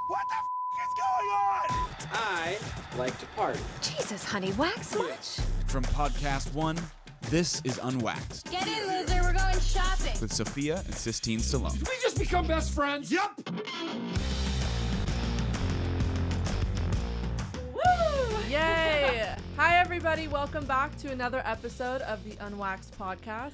What the is going on? I like to party. Jesus, honey, wax much? From Podcast One, this is Unwaxed Get in, loser, we're going shopping. with Sophia and Sistine Stallone. Did we just become best friends? Yup! Woo! Yay! Hi, everybody. Welcome back to another episode of the Unwaxed podcast.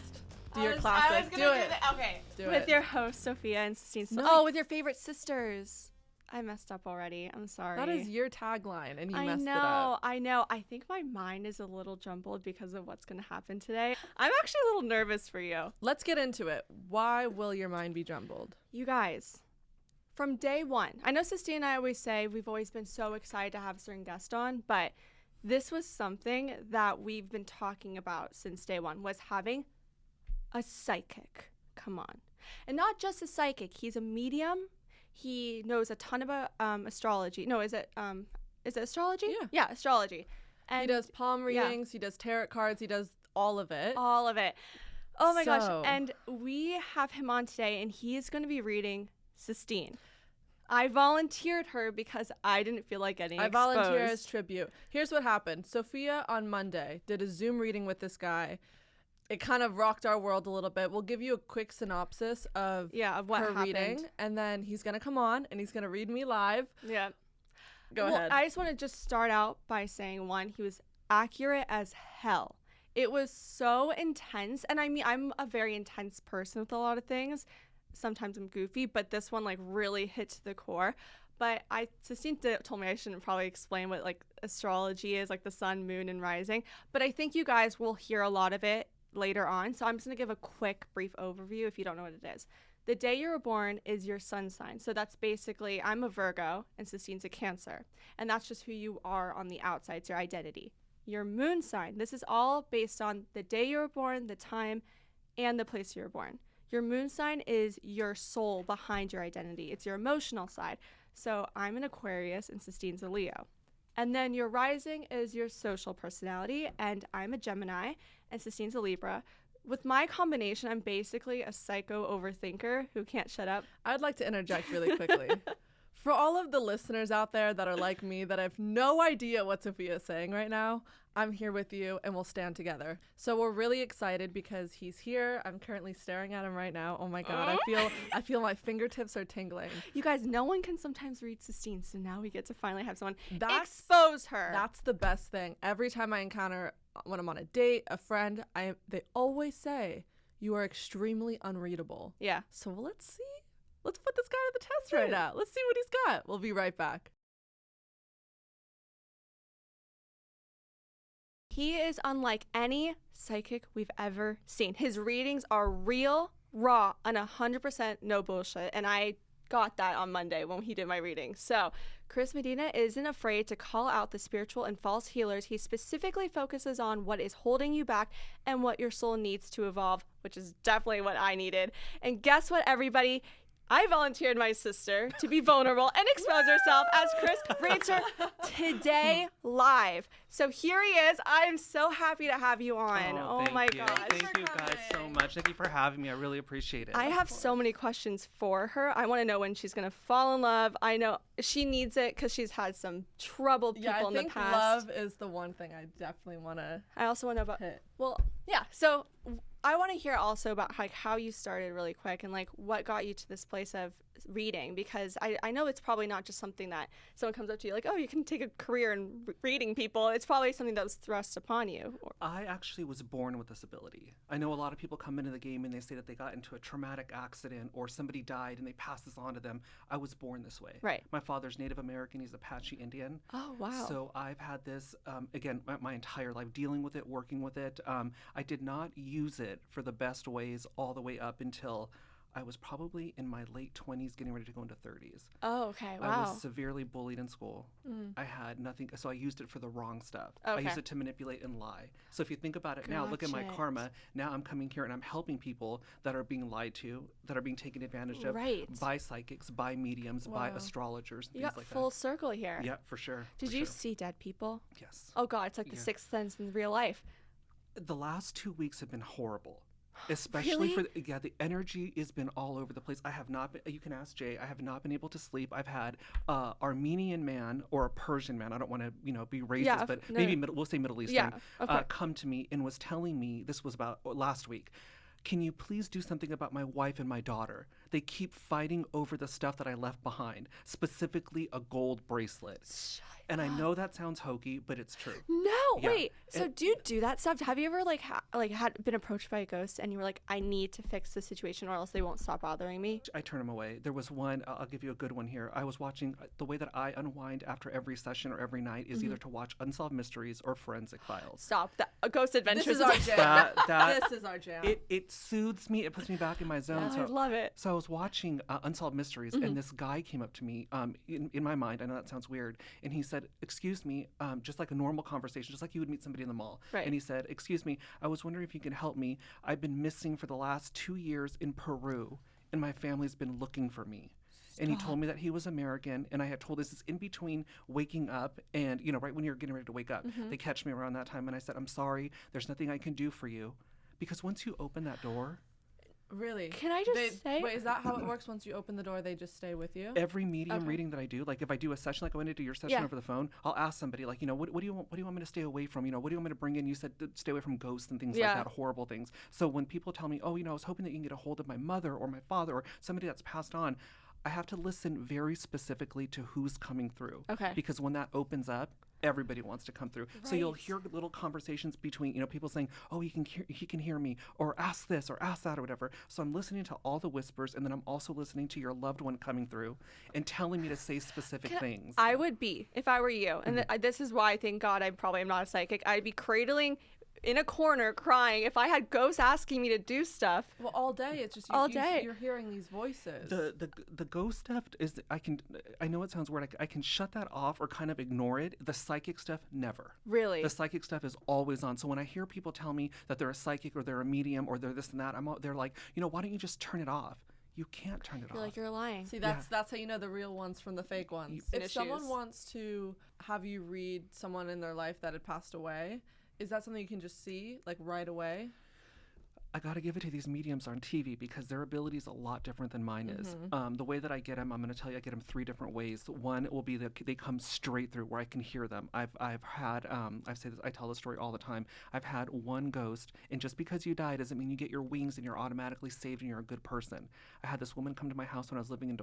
Do your classic. Do it. Okay. Do with it. your host, Sophia and Sistine. No. Oh, with your favorite sisters. I messed up already. I'm sorry. That is your tagline, and you I messed know, it up. I know. I think my mind is a little jumbled because of what's going to happen today. I'm actually a little nervous for you. Let's get into it. Why will your mind be jumbled? You guys, from day one, I know Sistine and I always say we've always been so excited to have a certain guest on, but this was something that we've been talking about since day one, was having a psychic. Come on. And not just a psychic. He's a medium. He knows a ton about astrology. No, is it astrology? Yeah. Yeah, astrology. And He does palm readings. He does tarot cards. He does all of it. all of it. Oh my gosh. So- And we have him on today, and he is going to be reading Sistine. I volunteered her because I didn't feel like getting I exposed. volunteer as tribute. Here's what happened. Sophia on Monday did a Zoom reading with this guy. It kind of rocked our world a little bit. We'll give you a quick synopsis of of what her happened. reading, and then he's going to come on and he's going to read me live. Yeah. Go Well, ahead. I just want to just start out by saying, one, he was accurate as hell. It was so intense. And I mean, I'm a very intense person with a lot of things. Sometimes I'm goofy, but this one like really hit to the core. But Sistine told me I shouldn't probably explain what like astrology is, like the sun, moon, and rising. But I think you guys will hear a lot of it later on. So I'm just going to give a quick, brief overview if you don't know what it is. The day you were born is your sun sign. So that's basically, I'm a Virgo and Sistine's a Cancer. And that's just who you are on the outside. It's your identity. Your moon sign, this is all based on the day you were born, the time, and the place you were born. Your moon sign is your soul behind your identity. It's your emotional side. So I'm an Aquarius and Sistine's a Leo. And then your rising is your social personality, and I'm a Gemini and Sistine's a Libra. With my combination, I'm basically a psycho overthinker who can't shut up. I'd like to interject really quickly. For all of the listeners out there that are like me, that have no idea what Sophia is saying right now, I'm here with you and we'll stand together. So we're really excited because he's here. I'm currently staring at him right now. Oh my God, I feel my fingertips are tingling. You guys, no one can sometimes read Sistine, so now we get to finally have someone That's expose her. That's the best thing. Every time I encounter, when I'm on a date, a friend, they always say, you are extremely unreadable. Yeah. So let's see. Let's put this guy to the test right now. Let's see what he's got. We'll be right back. He is unlike any psychic we've ever seen. His readings are real, raw, and 100% no bullshit. And I got that on Monday when he did my reading. So Chris Medina isn't afraid to call out the spiritual and false healers. He specifically focuses on what is holding you back and what your soul needs to evolve, which is definitely what I needed. And guess what, everybody? I volunteered my sister to be vulnerable and expose herself as Chris reads her today live. So here he is. I am so happy to have you on. Oh my you. gosh. Thank you guys so much. Thank you for having me. I really appreciate it. I have so many questions for her. I want to know when she's going to fall in love. I know she needs it because she's had some troubled people in the past. I think love is the one thing I definitely want to I also want to know about hit. Well, yeah. So I want to hear also about like how you started really quick and like what got you to this place of reading, because I know it's probably not just something that someone comes up to you like, oh, you can take a career in reading people. It's probably something that was thrust upon you. I actually was born with this ability. I know a lot of people come into the game and they say that they got into a traumatic accident or somebody died and they pass this on to them. I was born this way. Right. My father's Native American. He's Apache Indian. Oh, wow. So I've had this, again, my entire life, dealing with it, working with it. I did not use it for the best ways all the way up until I was probably in my late 20s, getting ready to go into 30s. Oh, okay. Wow. I was severely bullied in school. I had nothing, so I used it for the wrong stuff. I Okay. used it to manipulate and lie. So if you think about it now, look at my Gotcha. karma. Now I'm coming here and I'm helping people that are being lied to, that are being taken advantage of Right. by psychics, by mediums, by Wow. astrologers, You things got like full that. circle here. Yeah, for sure. Did for you sure. see dead people? Yes. Oh, God. It's like the Yeah. sixth sense in real life. The last 2 weeks have been horrible. Especially Really? the energy has been all over the place. I have not been, you can ask Jay, I have not been able to sleep. I've had Armenian man or a Persian man, I don't want to, be racist, Yeah, but no, maybe no. we'll say Middle Eastern, Yeah, okay. come to me and was telling me, this was about last week, can you please do something about my wife and my daughter? They keep fighting over the stuff that I left behind, specifically a gold bracelet. And I know that sounds hokey, but it's true. No, Yeah. wait. So do you do that stuff? Have you ever had been approached by a ghost and you were like, I need to fix the situation or else they won't stop bothering me? I turn them away. There was one, I'll give you a good one here. I was watching, the way that I unwind after every session or every night is either to watch Unsolved Mysteries or Forensic Files. Stop that. Ghost Adventures. This is our jam. That This is our jam. it soothes me. It puts me back in my zone. I love it. So I was watching Unsolved Mysteries, and this guy came up to me. In my mind, I know that sounds weird, and he said, "Excuse me," just like a normal conversation, just like you would meet somebody in the mall. Right. And he said, "Excuse me, I was wondering if you can help me. I've been missing for the last 2 years in Peru, and my family's been looking for me." And he told me that he was American, and I had told this is in between waking up and, right when you're getting ready to wake up, they catch me around that time, and I said, "I'm sorry, there's nothing I can do for you," because once you open that door, Really? Can I just say? Wait, is that how it works? Once you open the door, they just stay with you? every medium reading that I do, like if I do a session, like I went to do your session Yeah. over the phone, I'll ask somebody, like, what do you want me to stay away from? What do you want me to bring in? You said stay away from ghosts and things Yeah. like that, horrible things. So when people tell me, oh, I was hoping that you can get a hold of my mother or my father or somebody that's passed on, I have to listen very specifically to who's coming through. Okay. Because when that opens up, everybody wants to come through. So you'll Right. hear little conversations between, people saying, "Oh, he can hear me," or "Ask this," or "Ask that," or whatever. So I'm listening to all the whispers, and then I'm also listening to your loved one coming through and telling me to say specific things. I would be if I were you. And this is why, thank God, I probably am not a psychic. I'd be cradling in a corner crying if I had ghosts asking me to do stuff. Well, all day. It's just All day. You're hearing these voices. The ghost stuff is I know it sounds weird. I can shut that off or kind of ignore it. The psychic stuff, never. Really? The psychic stuff is always on. So when I hear people tell me that they're a psychic or they're a medium or they're this and that, they're like, why don't you just turn it off? You can't turn it You're off. like, you're lying. See, that's how you know the real ones from the fake ones. Some If someone issues. wants to have you read someone in their life that had passed away, is that something you can just see, like, right away? I got to give it to these mediums on TV because their ability is a lot different than mine is. The way that I get them, I'm going to tell you, I get them 3 different ways. One will be that they come straight through where I can hear them. I've had, I tell this story all the time. I've had one ghost, and just because you die doesn't mean you get your wings and you're automatically saved and you're a good person. I had this woman come to my house when I was living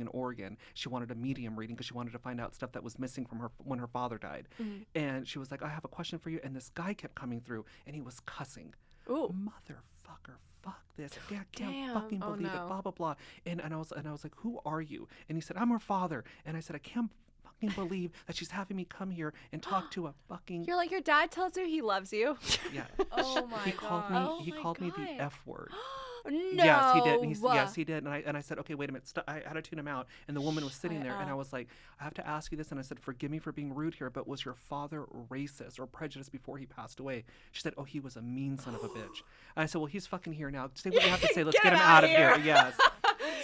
in Oregon. She wanted a medium reading because she wanted to find out stuff that was missing from her when her father died. And she was like, "I have a question for you." And this guy kept coming through, and he was cussing. Ooh. Motherfucker, fuck this. I can't Damn. fucking Oh, believe it. no. Blah blah blah. And I was like, "Who are you?" And he said, "I'm her father." And I said, "I can't fucking believe that she's having me come here and talk to a fucking You're like, your dad tells you he loves you. yeah." Oh my He called me. god. Oh He my called me the God. F word. No. Yes, he did. And yes, he did. And I said, "Okay, wait a minute." I had to tune him out. And the woman was sitting there, and I was like, "I have to ask you this." And I said, "Forgive me for being rude here, but was your father racist or prejudiced before he passed away?" She said, "Oh, he was a mean son of a bitch." And I said, "Well, he's fucking here now. Say what you have to say. Let's get him out of here." Yes.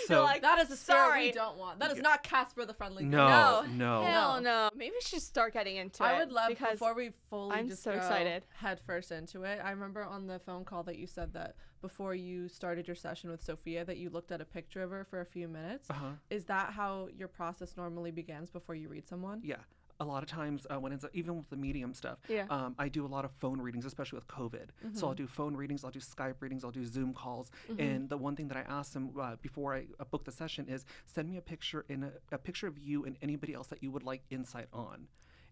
So like, That is a spirit Sorry. we don't want. That is not Casper the Friendly Ghost. no. Hell no. Maybe we should start getting into it. I would love, because before we fully I'm just so go excited. head first into it, I remember on the phone call that you said that before you started your session with Sophia that you looked at a picture of her for a few minutes. Is that how your process normally begins before you read someone? Yeah. A lot of times when it's even with the medium stuff, Yeah. I do a lot of phone readings, especially with COVID. So I'll do phone readings, I'll do Skype readings, I'll do Zoom calls. And the one thing that I ask them before I book the session is send me a picture a picture of you and anybody else that you would like insight on.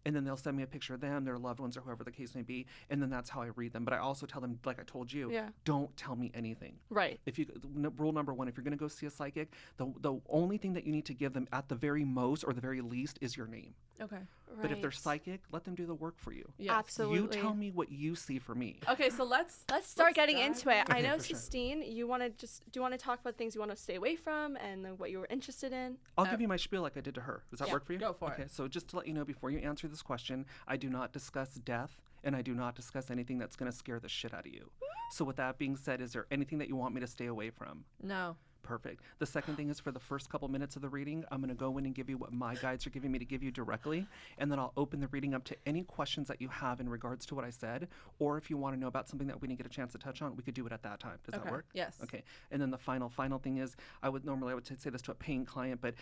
And then they'll send me a picture of them, their loved ones, or whoever the case may be. And then that's how I read them. But I also tell them, like I told you, Yeah. don't tell me anything. Right. Rule number 1, if you're going to go see a psychic, the only thing that you need to give them at the very most or the very least is your name. Okay. But if they're Right. psychic, let them do the work for you. Yes. Absolutely. You tell me what you see for me. Okay, so let's Start getting dive into it. I Okay, know, for sure. Sistine, do you want to talk about things you want to stay away from and then what you were interested in? I'll give you my spiel like I did to her. Does that Yeah, work for you? go for it. Okay, so just to let you know before you answer this question, I do not discuss death and I do not discuss anything that's going to scare the shit out of you. So with that being said, is there anything that you want me to stay away from? No. Perfect. The second thing is for the first couple minutes of the reading, I'm going to go in and give you what my guides are giving me to give you directly. And then I'll open the reading up to any questions that you have in regards to what I said. Or if you want to know about something that we didn't get a chance to touch on, we could do it at that time. Does that work? Yes. Okay. And then the final thing is, I would say this to a paying client, but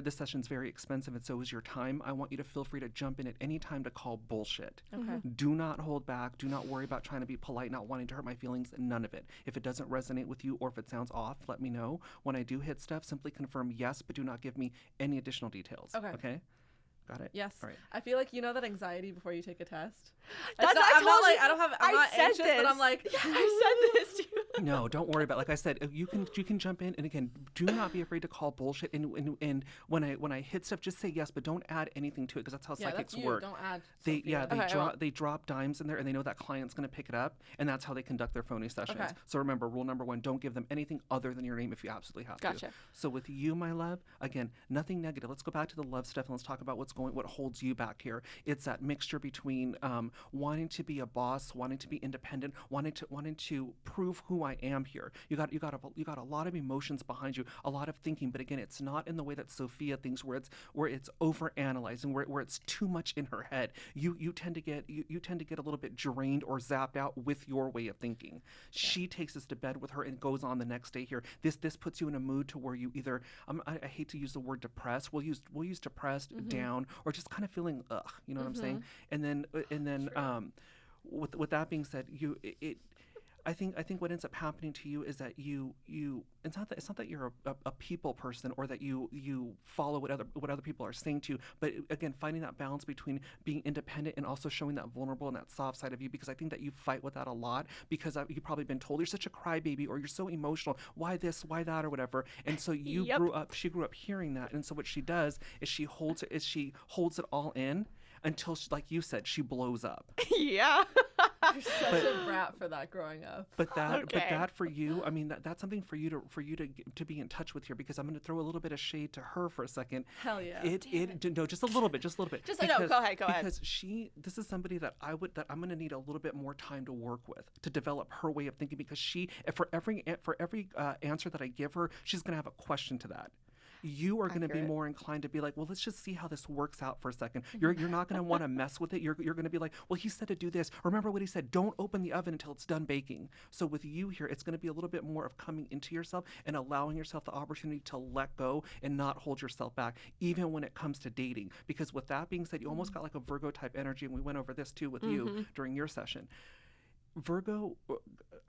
this session's very expensive and so is your time. I want you to feel free to jump in at any time to call bullshit. Okay. Do not hold back. Do not worry about trying to be polite, not wanting to hurt my feelings. None of it. If it doesn't resonate with you or if it sounds off, let me know. When I do hit stuff, simply confirm yes, but do not give me any additional details. Okay? Got it? Yes. All right. I feel like that anxiety before you take a test. That's not, what I'm not like I don't have. I'm not said anxious, but I'm this. like I said this to you. No, don't worry about it. Like I said, you can jump in, and again, do not be afraid to call bullshit. And when I hit stuff, just say yes, but don't add anything to it because that's how psychics that's you. work. Don't add. They drop dimes in there, and they know that client's going to pick it up, and that's how they conduct their phony sessions. Okay. So remember, rule number 1: don't give them anything other than your name if you absolutely have to. Gotcha. So with you, my love, again, nothing negative. Let's go back to the love stuff and let's talk about what holds you back here. It's that mixture between wanting to be a boss, wanting to be independent, wanting to prove who I am here. You got a lot of emotions behind you, a lot of thinking, but again, it's not in the way that Sophia thinks, where it's over analyzing, where it's too much in her head. You tend to get a little bit drained or zapped out with your way of thinking. She takes us to bed with her and goes on the next day here. This puts you in a mood to where you either I hate to use the word depressed. We'll use depressed, down, or just kind of feeling ugh. You know what I'm saying? And then with that being said, I think what ends up happening to you is that it's not that you're a people person or that you follow what other people are saying to you, but again, finding that balance between being independent and also showing that vulnerable and that soft side of you, because I think that you fight with that a lot because you've probably been told you're such a crybaby or you're so emotional, why this, why that, or whatever, and so she grew up hearing that, and so what she does is she holds it all in until like you said, she blows up. Yeah. You're such a brat for that growing up. But that for you, I mean, that's something for you to be in touch with here, because I'm going to throw a little bit of shade to her for a second. Hell yeah. No, just a little bit. Just no, go ahead. Because this is somebody that I'm going to need a little bit more time to work with to develop her way of thinking, because for every answer that I give her, she's going to have a question to that. You are going to be more inclined to be like, well, let's just see how this works out for a second. You're not going to want to mess with it. You're going to be like, well, he said to do this. Remember what he said, don't open the oven until it's done baking. So with you here, it's going to be a little bit more of coming into yourself and allowing yourself the opportunity to let go and not hold yourself back, even when it comes to dating. Because with that being said, you almost got like a Virgo type energy, and we went over this too with you during your session. Virgo,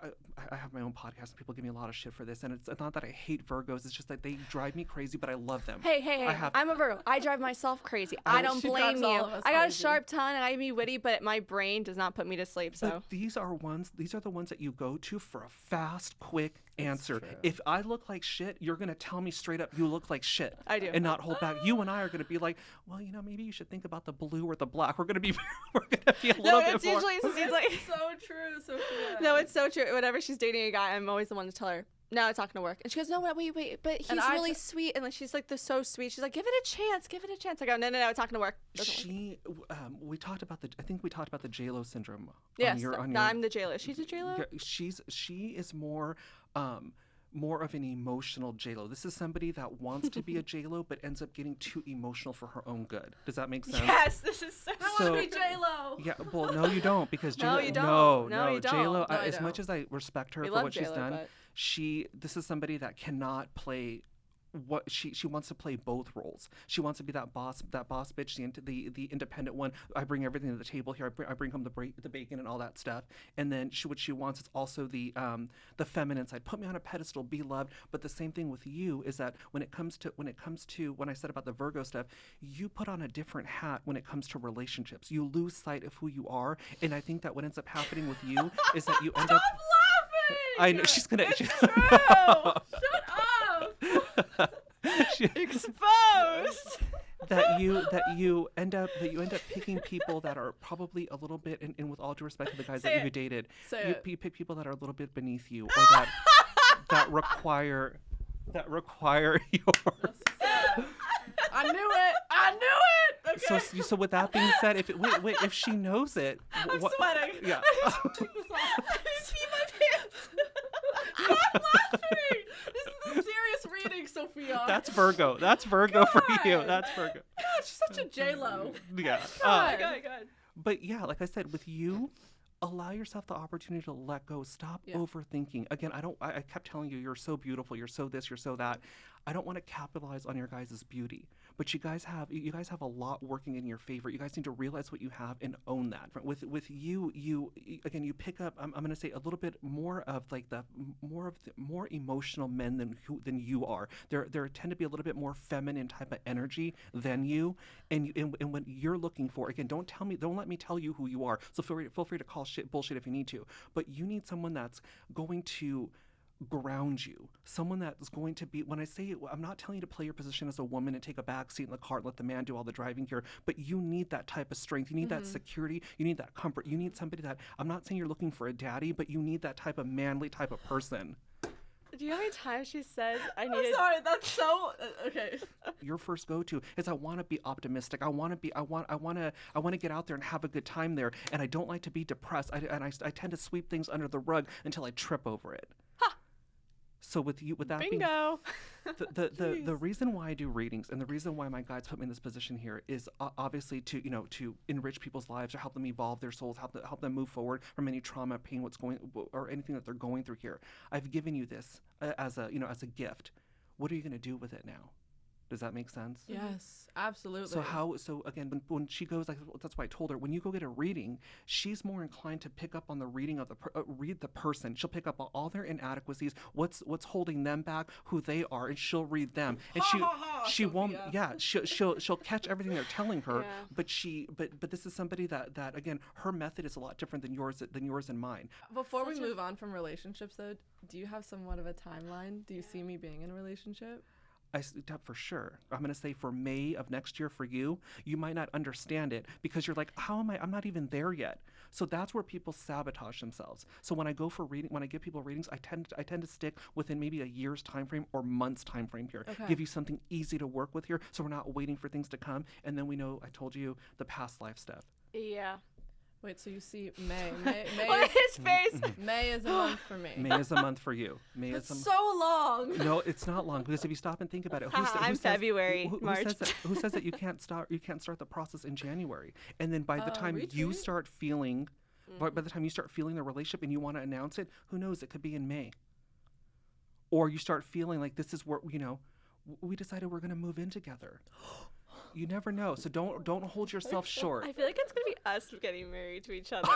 I have my own podcast and people give me a lot of shit for this, and it's not that I hate Virgos, it's just that they drive me crazy, but I love them. Hey, I'm a Virgo. I drive myself crazy. I don't blame you. I got a sharp tongue and I can be witty, but my brain does not put me to sleep. So but these are the ones that you go to for a fast, quick answer. If I look like shit, you're going to tell me straight up you look like shit. I do. And not hold back. You and I are going to be like, well, maybe you should think about the blue or the black. We're going to be a little bit more. It's usually so true, Sophia. No, it's so true. Whenever she's dating a guy, I'm always the one to tell her, no, it's not going to work. And she goes, no, wait, but he's really sweet. And like, she's like, so sweet. She's like, give it a chance. I go, no, it's not going to work. We talked about the J-Lo syndrome. Yes, I'm the J-Lo. She's a J-Lo? Yeah, she is more of an emotional J-Lo. This is somebody that wants to be a J-Lo but ends up getting too emotional for her own good. Does that make sense? Yes, this is so. I want to be J-Lo. Yeah, well, no, you don't, because J-Lo. No, you don't. No, you don't. J-Lo. No, As much as I respect her for what she's done, this is somebody that cannot play. What she wants to play both roles. She wants to be that boss bitch, the independent one. I bring everything to the table here. I bring home the bacon and all that stuff. And then what she wants is also the feminine side. Put me on a pedestal, be loved. But the same thing with you is that when it comes to when I said about the Virgo stuff, you put on a different hat when it comes to relationships. You lose sight of who you are, and I think that what ends up happening with you is that you end up. Stop laughing! I know she's gonna. It's true. Shut up. Exposed. that you end up picking people that are probably a little bit, and with all due respect to the guys that you dated, you pick people that are a little bit beneath you, or that require your. I knew it. Okay. So with that being said, if she knows it, I'm sweating. Yeah. I pee my pants. Stop laughing. This Sophia. That's Virgo. That's Virgo for you. God. That's Virgo. God, she's such a J-Lo. Yeah. God. But yeah, like I said, with you, allow yourself the opportunity to let go. Stop overthinking. Again, I kept telling you, you're so beautiful, you're so this, you're so that. I don't want to capitalize on your guys' beauty, but you guys have a lot working in your favor. You guys need to realize what you have and own that. With you again, you pick up. I'm going to say a little bit more of like more emotional men than you are. There tend to be a little bit more feminine type of energy than you, and what you're looking for. Again, don't let me tell you who you are. So feel free to call shit bullshit if you need to, but you need someone that's going to ground you, someone that's going to be, when I say it, I'm not telling you to play your position as a woman and take a back seat in the car and let the man do all the driving here, but you need that type of strength. You need that security. You need that comfort. You need somebody that, I'm not saying you're looking for a daddy, but you need that type of manly type of person. Do you know how many times she says I need I'm sorry, that's so okay. Your first go-to is I want to be optimistic. I want to get out there and have a good time there, and I don't like to be depressed. I tend to sweep things under the rug until I trip over it. So with that Bingo. the reason why I do readings and the reason why my guides put me in this position here is obviously to enrich people's lives, to help them evolve their souls, help them move forward from any trauma, pain, or anything that they're going through here. I've given you this as a gift. What are you going to do with it now? Does that make sense? Yes, absolutely. So again, when she goes, like, that's why I told her, when you go get a reading, she's more inclined to pick up on the reading of read the person. She'll pick up on all their inadequacies, what's holding them back, who they are, and she'll read them. And she won't, she'll catch everything they're telling her, but this is somebody that again, her method is a lot different than yours and mine. Before we move on from relationships, though, do you have somewhat of a timeline? Do you see me being in a relationship? For sure. I'm going to say for May of next year for you, you might not understand it because you're like, how am I? I'm not even there yet. So that's where people sabotage themselves. So when I go for reading, when I give people readings, I tend to stick within maybe a year's time frame or months time frame here. Okay. Give you something easy to work with here, so we're not waiting for things to come. And then we know, I told you, the past life stuff. Yeah. Wait, so you see May Look at his face. May is a month for me. May is a month for you. That's so long. No, it's not long, because if you stop and think about it, I'm February, March. Who says that you can't start the process in January? And then by the time you start feeling, by the time you start feeling the relationship and you want to announce it, who knows? It could be in May. Or you start feeling like this is where we decided we're going to move in together. You never know, so don't hold yourself short. I feel like it's gonna be us getting married to each other.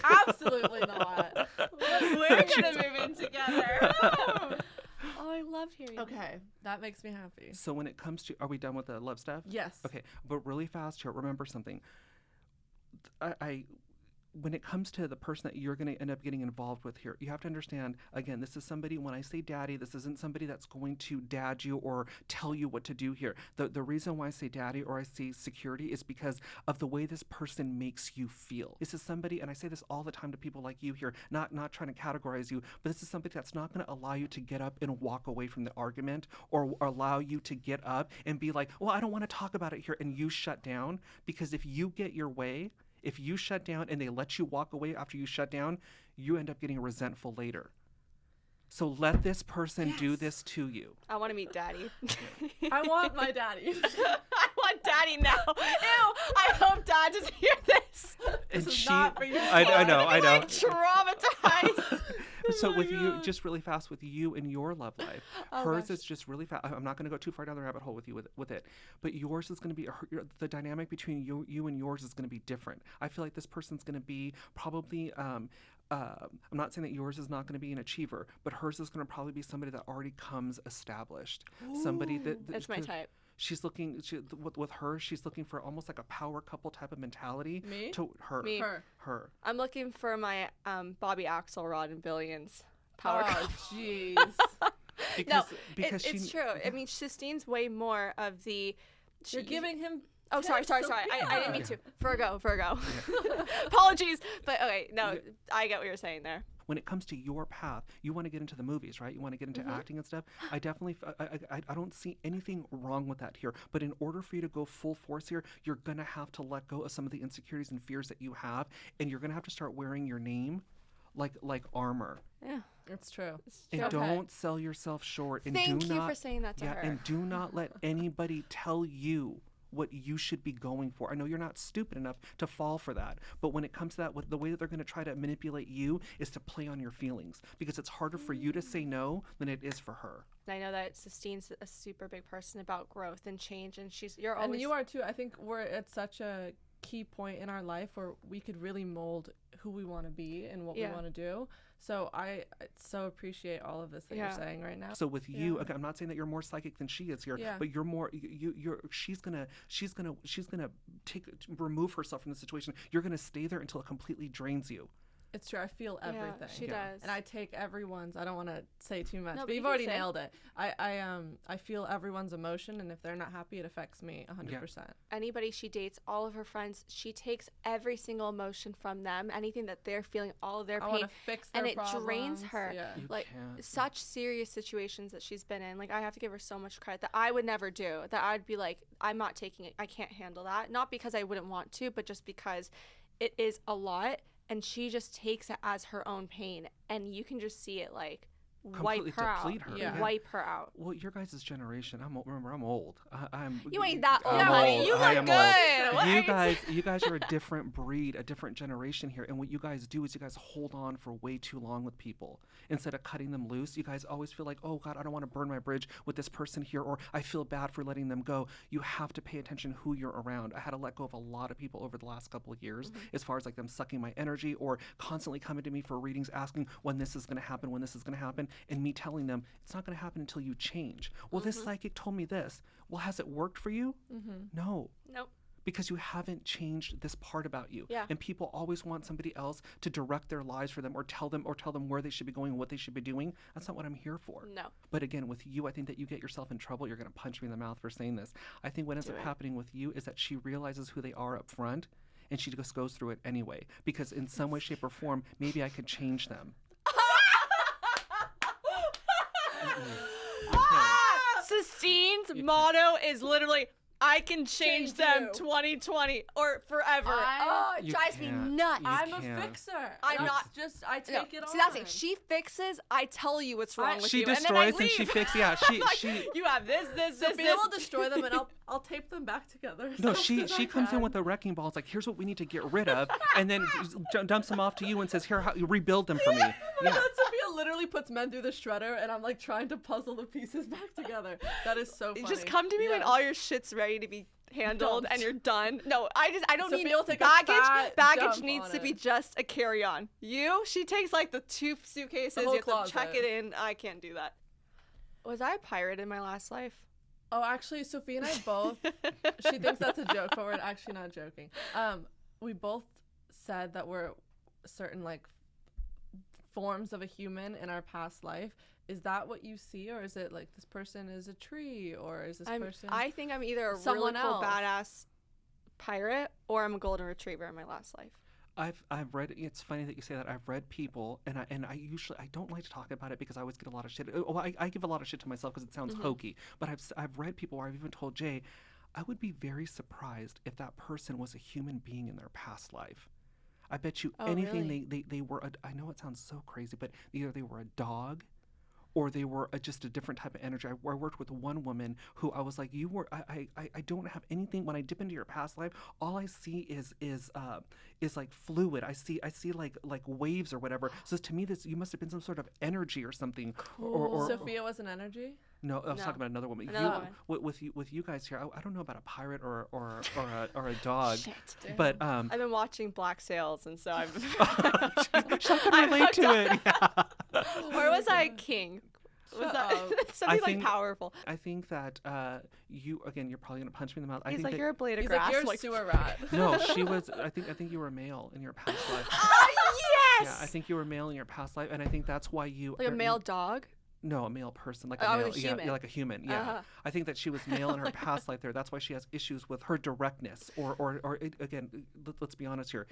Absolutely not. We're gonna move in together. Oh, I love hearing that. Okay, that makes me happy. So when it comes to, are we done with the love stuff? Yes. Okay, but really fast here, remember something. When it comes to the person that you're going to end up getting involved with here, you have to understand, again, this is somebody, when I say daddy, this isn't somebody that's going to dad you or tell you what to do here. The reason why I say daddy or I say security is because of the way this person makes you feel. This is somebody, and I say this all the time to people like you here, not trying to categorize you, but this is somebody that's not going to allow you to get up and walk away from the argument or allow you to get up and be like, well, I don't want to talk about it here, and you shut down. Because if you get your way, if you shut down and they let you walk away after you shut down, you end up getting resentful later. So let this person do this to you. I want to meet Daddy. I want my daddy. I want Daddy now. Ew! I hope Dad doesn't hear this. And This is not for you. I know. Like traumatized. So with you, just really fast with you and your love life, hers is just really fast. I'm not going to go too far down the rabbit hole with you with it, but yours is going to be the dynamic between you and yours is going to be different. I feel like this person's going to be probably. I'm not saying that yours is not going to be an achiever, but hers is going to probably be somebody that already comes established. Somebody that It's my type. She's looking with her. She's looking for almost like a power couple type of mentality. Me? To her. Me. Her. I'm looking for my Bobby Axelrod in Billions power couple. Oh, jeez. Because it's true. I mean, Sistine's way more of the. You're giving him. Oh, sorry. Sophia. I didn't mean to. Virgo. Apologies. But okay, no, I get what you're saying there. When it comes to your path, you want to get into the movies, right? You want to get into acting and stuff. I definitely, I don't see anything wrong with that here. But in order for you to go full force here, you're going to have to let go of some of the insecurities and fears that you have. And you're going to have to start wearing your name like armor. Yeah. It's true. And Okay. don't sell yourself short. And Thank do you not, for saying that to her. And do not let anybody tell you what you should be going for. I know you're not stupid enough to fall for that, but when it comes to that, the way that they're going to try to manipulate you is to play on your feelings, because it's harder for you to say no than it is for her. I know that Sistine's a super big person about growth and change, and you're And always. you are too. I think we're at such a key point in our life where we could really mold who we want to be and what we want to do. So I so appreciate all of this that you're saying right now. So with you, again, I'm not saying that you're more psychic than she is here, but you're more. She's gonna remove herself from the situation. You're gonna stay there until it completely drains you. It's true. I feel everything. She does. And I take everyone's. I don't want to say too much, No, but but you've you already can say. nailed it. I feel everyone's emotion, and if they're not happy, it affects me 100%. Anybody she dates, all of her friends, she takes every single emotion from them, anything that they're feeling, all of their I pain, want to fix their and it problems. drains her. Yeah. You Like can't. such serious situations that she's been in. Like I have to give her so much credit that I would never do. That I'd be like, I'm not taking it. I can't handle that. Not because I wouldn't want to, but just because it is a lot, and she just takes it as her own pain, and you can just see it like Completely wipe her out. deplete her. Yeah. Wipe her out. Well, your guys' generation. Remember, I'm old. I'm. You ain't that old, I'm honey. old. You I look am old. good. You guys are a different breed, a different generation here. And what you guys do is you guys hold on for way too long with people instead of cutting them loose. You guys always feel like, oh God, I don't want to burn my bridge with this person here, or I feel bad for letting them go. You have to pay attention who you're around. I had to let go of a lot of people over the last couple of years, as far as like them sucking my energy or constantly coming to me for readings, asking when this is going to happen, and me telling them it's not going to happen until you change. Well, this psychic told me this. Well, has it worked for you? No. Nope. Because you haven't changed this part about you. Yeah. And people always want somebody else to direct their lives for them, or tell them where they should be going and what they should be doing. That's not what I'm here for. No. But again, with you, I think that you get yourself in trouble. You're going to punch me in the mouth for saying this. I think what ends up happening with you is that she realizes who they are up front, and she just goes through it anyway. Because in some way, shape, or form, maybe I could change them. Sistine's motto is literally, I can change them you. 2020 or forever. It You drives me can't. nuts. You I'm a can't. fixer. I'm That's not- just I take No. it on. See, that's it. She fixes, I tell you what's wrong with She you. destroys and then I she leave. fixes. Yeah, I'm like, she. you have this. Sophia will destroy them, and I'll tape them back together. as No, fast she as I comes in can. with a wrecking ball. It's like, here's what we need to get rid of, and then dumps them off to you and says, here, you rebuild them for me. Yeah. Yeah. Sophia literally puts men through the shredder, and I'm like trying to puzzle the pieces back together. That is so funny. Just come to me when Yes. all your shit's ready to be handled Dumped. and you're done. No, I don't Sophia need will take a baggage. fat Baggage dump needs on to be it. just a carry-on. She takes like the 2 suitcases. whole You have to check closet. it in. I can't do that. Was I a pirate in my last life? Oh, actually, Sophia and I both. She thinks that's a joke, but we're actually not joking. We both said that we're certain like forms of a human in our past life. Is that what you see, or is it like this person is a tree, or is this person? I think I'm either a someone really cool else? badass pirate or I'm a golden retriever in my last life. I've read. It's funny that you say that. I've read people, and I usually I don't like to talk about it because I always get a lot of shit. Well, I give a lot of shit to myself because it sounds hokey. But I've read people where I've even told Jay, I would be very surprised if that person was a human being in their past life. I bet you anything really? they were. I know it sounds so crazy, but either they were a dog, or they were just a different type of energy. I worked with one woman who I was like, you were. I don't have anything. When I dip into your past life, all I see is like fluid. I see like waves or whatever. So to me, this you must have been some sort of energy or something. Or Sophia was an energy. no, I was No. talking about another woman. Another woman. With you guys here, I don't know about a pirate or a dog. Shit. But I've been watching Black Sails, and so I've. I can relate to it. Yeah. Where was I king? Was Shut that up. something I think- like powerful? I think that you're probably gonna punch me in the mouth. I He's think like, that, you're a blade of He's grass. like, you're I'm a like, sewer rat. no, she was. I think you were male in your past life. yes. Yeah, I think you were male in your past life, and I think that's why you Like a male dog. No, a male person, like Oh, a I was male. a Yeah, human. yeah, like a human. Yeah, Uh-huh. I think that she was male in her past life. That's why she has issues with her directness, again, let's be honest here.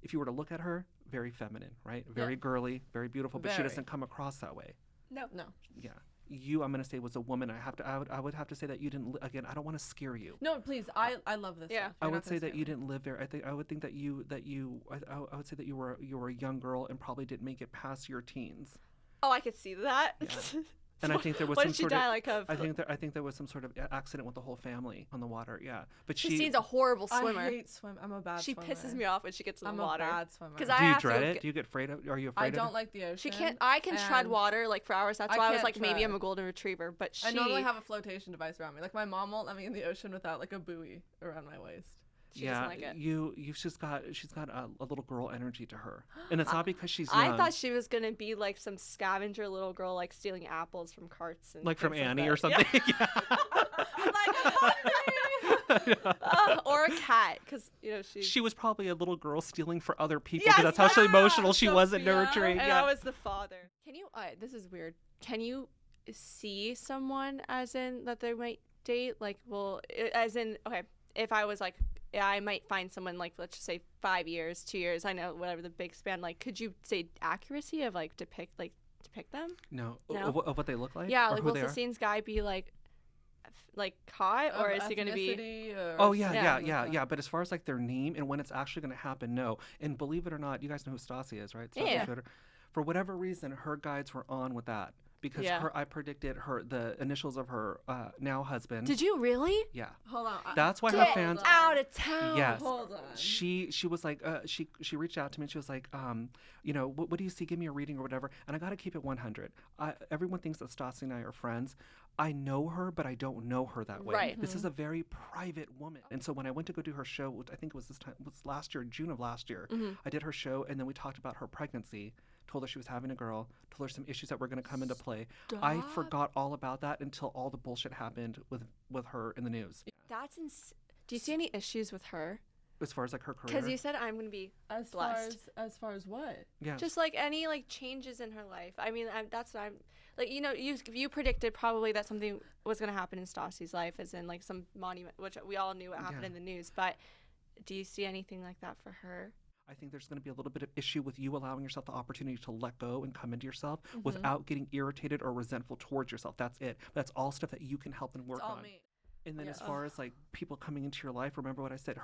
If you were to look at her, very feminine, right? Very girly, very beautiful, but she Very. doesn't come across that way. No. No. Yeah. you, I'm going to say, was a woman. I would have to say that you didn't, again, I don't want to scare you. No, please. I love this. Yeah. stuff. I You're would not say gonna that scare you me. didn't live there. I would think that I would say that you were a young girl and probably didn't make it past your teens. Oh, I could see that. Yeah. And I think there was what some did she sort die of. like of? I think there was some sort of accident with the whole family on the water. Yeah, but Christine's a horrible swimmer. I hate swim. I'm a bad She swimmer. pisses me off when she gets in I'm the water. a bad swimmer. 'Cause Do I you have to dread go it? get- Do you get afraid of? Are you afraid I of don't it? like the ocean. She can't. I can tread and water like for hours. That's I why I was can't like, maybe tread. I'm a golden retriever. But she. I normally have a flotation device around me. Like my mom won't let me in the ocean without like a buoy around my waist. She Yeah, doesn't like it. she's got a little girl energy to her, and it's not because she's young. I thought she was gonna be like some scavenger little girl, like stealing apples from carts and like from things like Annie that. or something. Yeah. Or a cat, because she's. She was probably a little girl stealing for other people. Yes, 'Cause that's how she yeah, emotional she wasn't Sophia. nurturing. And Yeah. I was the father. Can you? This is weird. Can you see someone as in that they might date? Like, well, as in, okay, if I was like, yeah, I might find someone like, let's just say 5 years, 2 years. I know whatever the big span. Like, could you say accuracy of like depict them? No. No? Of what they look like. Yeah, or like who will they are? Sistine's guy be like hot, or is he gonna be? Ethnicity or Oh yeah, something yeah, like yeah, that. yeah. But as far as like their name and when it's actually going to happen, no. And believe it or not, you guys know who Stassi is, right? Stasi's Yeah. Twitter. For whatever reason, her guides were on with that because Yeah. I predicted the initials of her now husband. Did you really? Yeah. Hold on. That's why her Get fans. out of town. Yes. Hold on. She was like she reached out to me and she was like what do you see, give me a reading or whatever, and I got to keep it 100. Everyone thinks that Stassi and I are friends. I know her, but I don't know her that way. Right. This is a very private woman. And so when I went to go do her show, which I think it was last year, June of last year, I did her show and then we talked about her pregnancy, told her she was having a girl, told her some issues that were going to come into play. I forgot all about that until all the bullshit happened with her in the news. That's Do you see any issues with her? As far as like her career. Because you said I'm gonna be As blessed. as far as what? yeah. Just like any like changes in her life. I mean, that's what I'm like. You predicted probably that something was gonna happen in Stassi's life, as in like some monument, which we all knew what happened Yeah. in the news. But do you see anything like that for her? I think there's going to be a little bit of issue with you allowing yourself the opportunity to let go and come into yourself without getting irritated or resentful towards yourself. That's it. That's all stuff that you can help and work It's all on. me. And then Yeah. as far as like people coming into your life, remember what I said.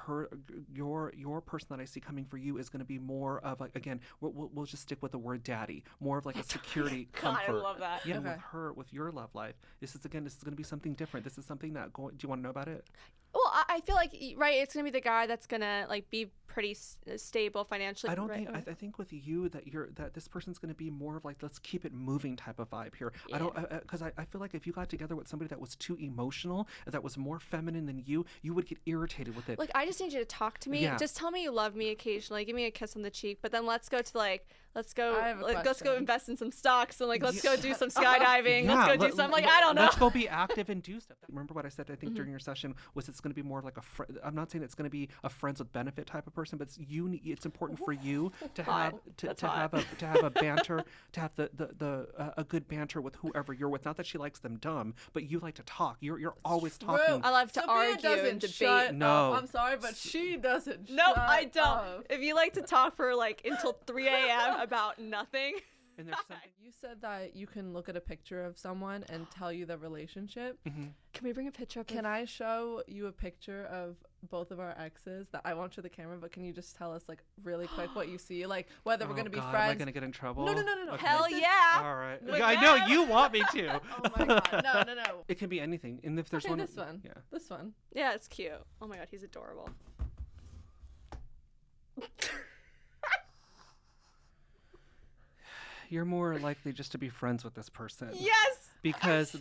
Your person that I see coming for you is going to be more of like, again, we'll just stick with the word daddy, more of like a security God, comfort. I love that. Yeah, Okay. with your love life. This is going to be something different. This is something that do you want to know about it? Well, I feel like right, it's gonna be the guy that's gonna like be pretty stable financially. I don't right? think I think with you that this person's going to be more of like, let's keep it moving type of vibe here. I don't because I feel like if you got together with somebody that was too emotional, that was more feminine than you would get irritated with it. Like, I just need you to talk to me. Yeah. Just tell me you love me occasionally. Give me a kiss on the cheek. But then let's go I have a let's go question. invest in some stocks and like let's Yeah. go do some skydiving. Let's go do something. Like, I don't know. Let's go be active and do stuff. Remember what I said? I think during your session was it's going to be more of like I'm not saying it's going to be a friends with benefit type of person, but it's important for you to have That's to hot. have a banter, to have a good banter with whoever you're with. Not that she likes them dumb, but you like to talk. You're always talking. I love to Sophia argue doesn't and debate. shut No. up. I'm sorry, but she doesn't. No, shut I don't. up. If you like to talk for like until 3 a.m. about nothing. And there's something. You said that you can look at a picture of someone and tell you the relationship. Can we bring a picture up? Can I show you a picture of both of our exes that I won't show the camera, but can you just tell us like really quick what you see, like whether we're Oh gonna be God, am friends? I gonna get in trouble? No. Okay. Hell This is- yeah. All right. With Yeah, I know that? you want me to. Oh my god, no. It can be anything. And if there's Okay, one, this one. Yeah. This one. Yeah, it's cute. Oh my god, he's adorable. You're more likely just to be friends with this person. Yes. Because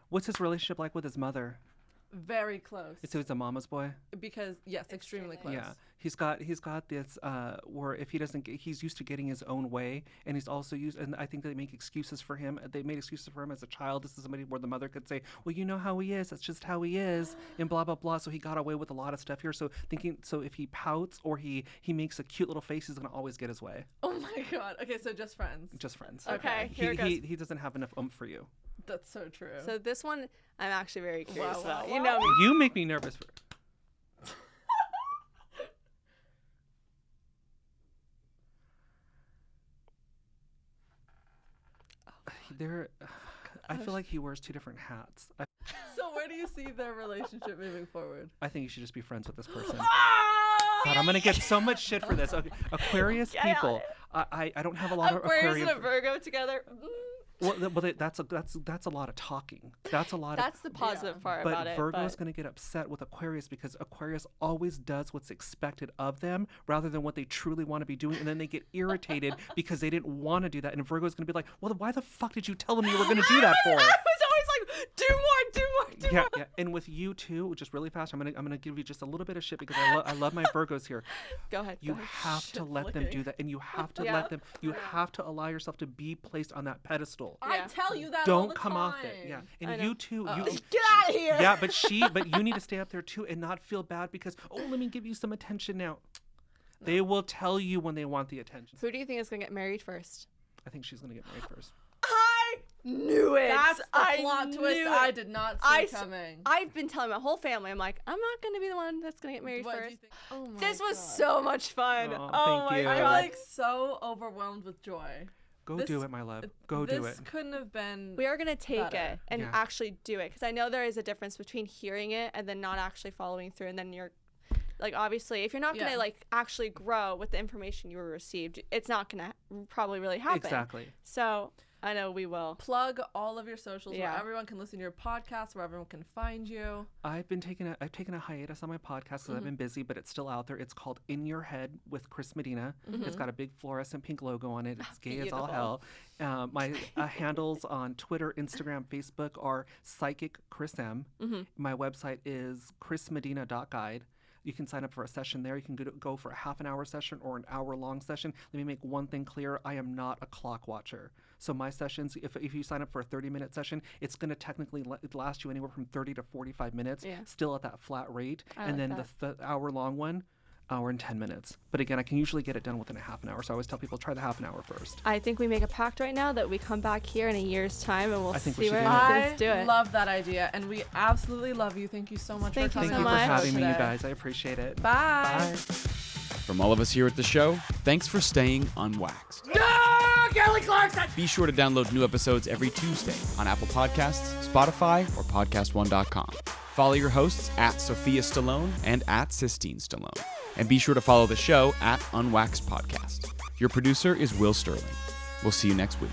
what's his relationship like with his mother? Very close. So he's a mama's boy. Because yes, extremely close. Yeah, he's got this where if he doesn't get, he's used to getting his own way, and he's also used, and I think they make excuses for him. They made excuses for him as a child. This is somebody where the mother could say, well, you know how he is, that's just how he is, and blah blah blah. So he got away with a lot of stuff here. So if he pouts or he makes a cute little face, he's gonna always get his way. Oh my god. Okay, so just friends. Just friends. Okay, here it goes. He doesn't have enough oomph for you. That's so true. So this one, I'm actually very curious Wow, about. wow, You know me. You make me nervous for. I feel like he wears two different hats. So where do you see their relationship moving forward? I think you should just be friends with this person. Oh, God, I'm gonna get so much shit for this. Okay, Aquarius Get on people. it. I don't have a lot of Aquarius Aquarian. and a Virgo together. Well, that's a lot of talking. That's a lot That's of. the positive part But about it. Virgo's going to get upset with Aquarius because Aquarius always does what's expected of them rather than what they truly want to be doing. And then they get irritated because they didn't want to do that. And Virgo's going to be like, well, why the fuck did you tell them you were going to do that for? I was always like, do more. Yeah. And with you too, just really fast, I'm gonna give you just a little bit of shit because I love my Virgos here. Go ahead. You have to let them do that, and you have to let them. You have to allow yourself to be placed on that pedestal. I tell you that all Don't the come time. off it. Yeah, I and know. you too. You Get out of here. Yeah, but you need to stay up there too and not feel bad because let me give you some attention now. They will tell you when they want the attention. Who do you think is gonna get married first? I think she's gonna get married first. I knew it. That's the I plot twist knew I it. did not see I s- coming. I've been telling my whole family, I'm like, I'm not gonna be the one that's gonna get married What do first. you think? Oh my This was God. so much fun. Oh, Oh, thank my you. god. I'm like so overwhelmed with joy. Go This- do it, my love. Go do it. This couldn't have been. We are gonna take better. it and Yeah. actually do it because I know there is a difference between hearing it and then not actually following through, and then you're like, obviously, if you're not gonna Yeah. like actually grow with the information you were received, it's not gonna probably really happen. Exactly. So I know we will. Plug all of your socials Yeah. where everyone can listen to your podcast, where everyone can find you. I've taken a hiatus on my podcast because I've been busy, but it's still out there. It's called In Your Head with Chris Medina. It's got a big fluorescent pink logo on it. It's gay as all hell. My handles on Twitter, Instagram, Facebook are Psychic Chris M. My website is chrismedina.guide. You can sign up for a session there. You can go for a half an hour session or an hour-long session. Let me make one thing clear. I am not a clock watcher. So my sessions, if you sign up for a 30-minute session, it's going to technically last you anywhere from 30 to 45 minutes, still at that flat rate. I And like then the hour-long one, hour and 10 minutes. But again, I can usually get it done within a half an hour. So I always tell people, try the half an hour first. I think we make a pact right now that we come back here in a year's time and we'll I think we see should where do that. things do it. love that idea, and we absolutely love you. Thank you so much Thank for you coming so Thank you for much. having me, you today. guys. I appreciate it. Bye. From all of us here at the show, thanks for staying unwaxed. Kelly Clarkson! Be sure to download new episodes every Tuesday on Apple Podcasts, Spotify, or PodcastOne.com. Follow your hosts at Sophia Stallone and at Sistine Stallone. And be sure to follow the show at Unwaxed Podcast. Your producer is Will Sterling. We'll see you next week.